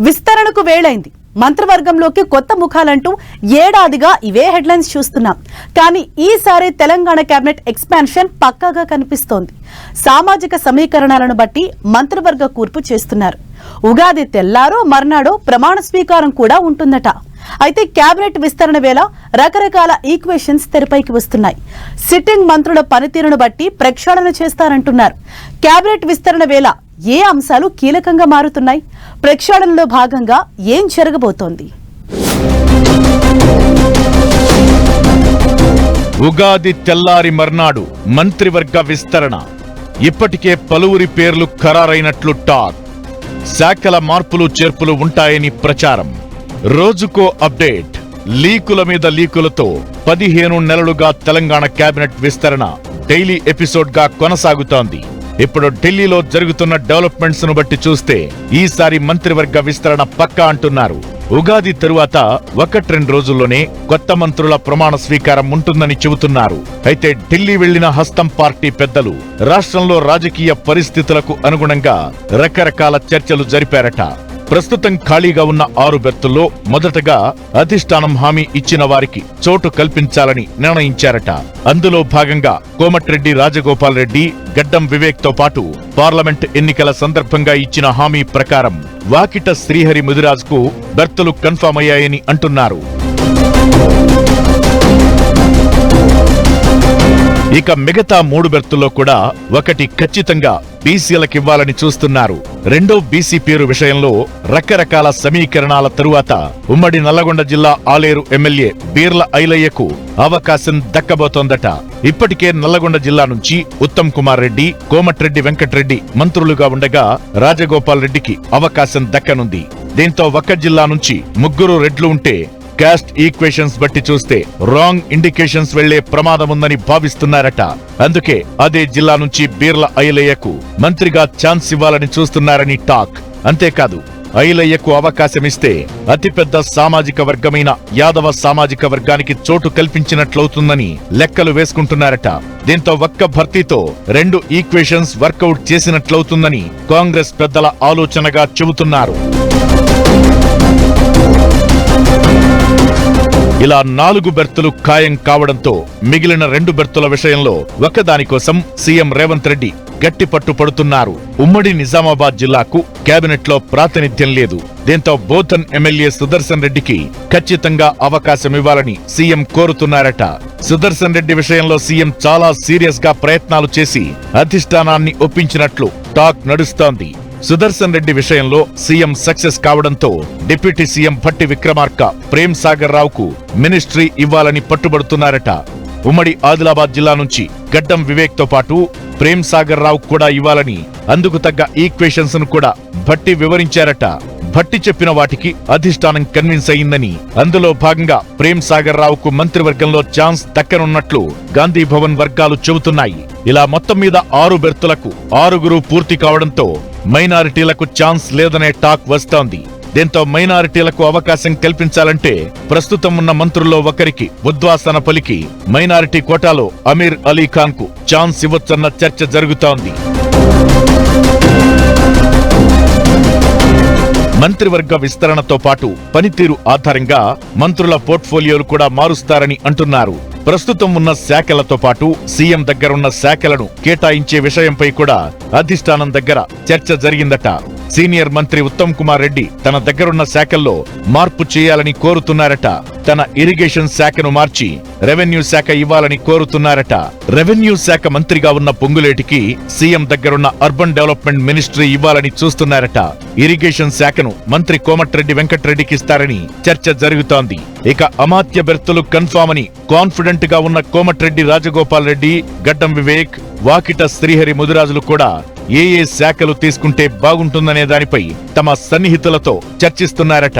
విస్తరణకు వేళైంది. మంత్రివర్గంలోకి కొత్త ముఖాలంటూ ఏడాదిగా ఇవే హెడ్లైన్స్ చూస్తున్నాం. కానీ ఈసారి తెలంగాణ కేబినెట్ ఎక్స్పాన్షన్ పక్కాగా కనిపిస్తోంది. సామాజిక సమీకరణాలను బట్టి మంత్రివర్గ కూర్పు చేస్తున్నారు. ఉగాది తెల్లారో మర్నాడో ప్రమాణ స్వీకారం కూడా ఉంటుందట. అయితే కేబినెట్ విస్తరణ వేళ రకరకాల ఈక్వేషన్స్ తెరపైకి వస్తున్నాయి. సిట్టింగ్ మంత్రుల పనితీరును బట్టి ప్రక్షాళన చేస్తారంటున్నారు. కేబినెట్ విస్తరణ వేళ ఏ అంశాలు కీలకంగా మారుతున్నాయి? ప్రక్షాళనలో భాగంగా ఏం జరగబోతోంది? ఉగాది తెల్లారి మర్నాడు మంత్రివర్గ విస్తరణ. ఇప్పటికే పలువురి పేర్లు ఖరారైనట్లు టాక్. శాఖల మార్పులు చేర్పులు ఉంటాయని ప్రచారం. రోజుకో అప్డేట్. లీకుల మీద లీకులతో 15 నెలలుగా తెలంగాణ కేబినెట్ విస్తరణ డైలీ ఎపిసోడ్ గా కొనసాగుతోంది. ఇప్పుడు ఢిల్లీలో జరుగుతున్న డెవలప్మెంట్స్ ను బట్టి చూస్తే ఈసారి మంత్రివర్గ విస్తరణ పక్కా అంటున్నారు. ఉగాది తరువాత 1-2 రోజుల్లోనే కొత్త మంత్రుల ప్రమాణ స్వీకారం ఉంటుందని చెబుతున్నారు. అయితే ఢిల్లీ వెళ్లిన హస్తం పార్టీ పెద్దలు రాష్ట్రంలో రాజకీయ పరిస్థితులకు అనుగుణంగా రకరకాల చర్చలు జరిపారట. ప్రస్తుతం ఖాళీగా ఉన్న 6 బెర్తుల్లో మొదటగా అధిష్టానం హామీ ఇచ్చిన వారికి చోటు కల్పించాలని నిర్ణయించారట. అందులో భాగంగా కోమటిరెడ్డి రాజగోపాల్ రెడ్డి, గడ్డం వివేక్ తో పాటు పార్లమెంట్ ఎన్నికల సందర్భంగా ఇచ్చిన హామీ ప్రకారం వాకిట శ్రీహరి ముదిరాజ్కు బెర్తులు కన్ఫర్మ్ అయ్యాయని అంటున్నారు. ఇక మిగతా 3 బెర్తుల్లో కూడా ఒకటి ఖచ్చితంగా బీసీలకివ్వాలని చూస్తున్నారు. రెండో బీసీ పేరు విషయంలో రకరకాల సమీకరణాల తరువాత ఉమ్మడి నల్లగొండ జిల్లా ఆలేరు ఎమ్మెల్యే బీర్ల ఐలయ్యకు అవకాశం దక్కబోతోందట. ఇప్పటికే నల్లగొండ జిల్లా నుంచి ఉత్తమ్ కుమార్ రెడ్డి, కోమటిరెడ్డి వెంకటరెడ్డి మంత్రులుగా ఉండగా రాజగోపాల్ రెడ్డికి అవకాశం దక్కనుంది. దీంతో ఒక్క జిల్లా నుంచి 3 రెడ్లు ఉంటే కాస్ట్ ఈక్వేషన్స్ బట్టి చూస్తే రాంగ్ ఇండికేషన్స్ వెళ్లే ప్రమాదముందని భావిస్తున్నారట. అందుకే అదే జిల్లా నుంచి బీర్ల ఐలయ్యకు మంత్రిగా ఛాన్స్ ఇవ్వాలని చూస్తున్నారని టాక్. అంతేకాదు, ఐలయ్యకు అవకాశమిస్తే అతిపెద్ద సామాజిక వర్గమైన యాదవ సామాజిక వర్గానికి చోటు కల్పించినట్లవుతుందని లెక్కలు వేసుకుంటున్నారట. దీంతో ఒక్క భర్తీతో 2 ఈక్వేషన్స్ వర్కౌట్ చేసినట్లవుతుందని కాంగ్రెస్ పెద్దల ఆలోచనగా చెబుతున్నారు. ఇలా 4 బెర్తులు ఖాయం కావడంతో మిగిలిన 2 బెర్తుల విషయంలో ఒకదానికోసం సీఎం రేవంత్ రెడ్డి గట్టి పట్టు పడుతున్నారు. ఉమ్మడి నిజామాబాద్ జిల్లాకు కేబినెట్ లో ప్రాతినిధ్యం లేదు. దీంతో బోధన్ ఎమ్మెల్యే సుదర్శన్ రెడ్డికి ఖచ్చితంగా అవకాశమివ్వాలని సీఎం కోరుతున్నారట. సుదర్శన్ రెడ్డి విషయంలో సీఎం చాలా సీరియస్ గా ప్రయత్నాలు చేసి అధిష్టానాన్ని ఒప్పించినట్లు టాక్ నడుస్తోంది. సుదర్శన్ రెడ్డి విషయంలో సీఎం సక్సెస్ కావడంతో డిప్యూటీ సీఎం భట్టి విక్రమార్క ప్రేమ్ సాగర్ రావుకు మినిస్ట్రీ ఇవ్వాలని పట్టుబడుతున్నారట. ఉమ్మడి ఆదిలాబాద్ జిల్లా నుంచి గడ్డం వివేక్ తో పాటు ప్రేమ్ సాగర్ రావు కూడా ఇవ్వాలని, అందుకు తగ్గ ఈక్వేషన్స్ ను కూడా భట్టి వివరించారట. భట్టి చెప్పిన వాటికి అధిష్టానం కన్విన్స్ అయిందని, అందులో భాగంగా ప్రేమ్ సాగర్ రావుకు మంత్రివర్గంలో ఛాన్స్ దక్కనున్నట్లు గాంధీ భవన్ వర్గాలు చెబుతున్నాయి. ఇలా మొత్తం మీద 6 బెర్తులకు 6 పూర్తి కావడంతో మైనారిటీలకు ఛాన్స్ లేదనే టాక్ వస్తోంది. దీంతో మైనారిటీలకు అవకాశం కల్పించాలంటే ప్రస్తుతం ఉన్న మంత్రుల్లో ఒకరికి ఉద్వాసన పలికి మైనారిటీ కోటాలో అమీర్ అలీ ఖాన్ కు ఛాన్స్ ఇవ్వొచ్చన్న చర్చ జరుగుతోంది. మంత్రివర్గ విస్తరణతో పాటు పనితీరు ఆధారంగా మంత్రుల పోర్ట్ఫోలియోలు కూడా మారుస్తారని అంటున్నారు. ప్రస్తుతం ఉన్న శాఖలతో పాటు సీఎం దగ్గరున్న శాఖలను కేటాయించే విషయంపై కూడా అధిష్టానం దగ్గర చర్చ జరిగిందట. సీనియర్ మంత్రి ఉత్తమ్ కుమార్ రెడ్డి తన దగ్గరున్న శాఖల్లో మార్పు చేయాలని కోరుతున్నారట. తన ఇరిగేషన్ శాఖను మార్చి రెవెన్యూ శాఖ ఇవ్వాలని కోరుతున్నారట. రెవెన్యూ శాఖ మంత్రిగా ఉన్న పొంగులేటికి సీఎం దగ్గరున్న అర్బన్ డెవలప్మెంట్ మినిస్ట్రీ ఇవ్వాలని చూస్తున్నారట. ఇరిగేషన్ శాఖను మంత్రి కోమటిరెడ్డి వెంకటరెడ్డికి ఇస్తారని చర్చ జరుగుతోంది. ఇక అమాత్య బెర్తులు కన్ఫామ్ అని కాన్ఫిడెంట్ గా ఉన్న కోమటిరెడ్డి రాజగోపాల్ రెడ్డి, గడ్డం వివేక్, వాకిట శ్రీహరి ముదిరాజులు కూడా ఏ శాఖలు తీసుకుంటే బాగుంటుందనే దానిపై తమ సన్నిహితులతో చర్చిస్తున్నారట.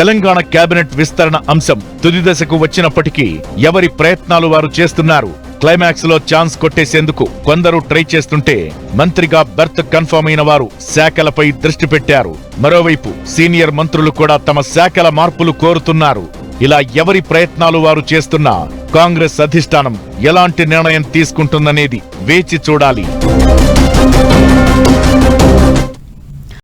తెలంగాణ కేబినెట్ విస్తరణ అంశం తుది దశకు వచ్చినప్పటికీ ఎవరి ప్రయత్నాలు వారు చేస్తున్నారు. క్లైమాక్స్ లో ఛాన్స్ కొట్టేసేందుకు కొందరు ట్రై చేస్తుంటే మంత్రిగా బెర్త్ కన్ఫర్మ్ అయిన వారు శాఖలపై దృష్టి పెట్టారు. మరోవైపు సీనియర్ మంత్రులు కూడా తమ శాఖల మార్పులు కోరుతున్నారు. ఇలా ఎవరి ప్రయత్నాలు వారు చేస్తున్నా కాంగ్రెస్ అధిష్టానం ఎలాంటి నిర్ణయం తీసుకుంటుందనేది వేచి చూడాలి.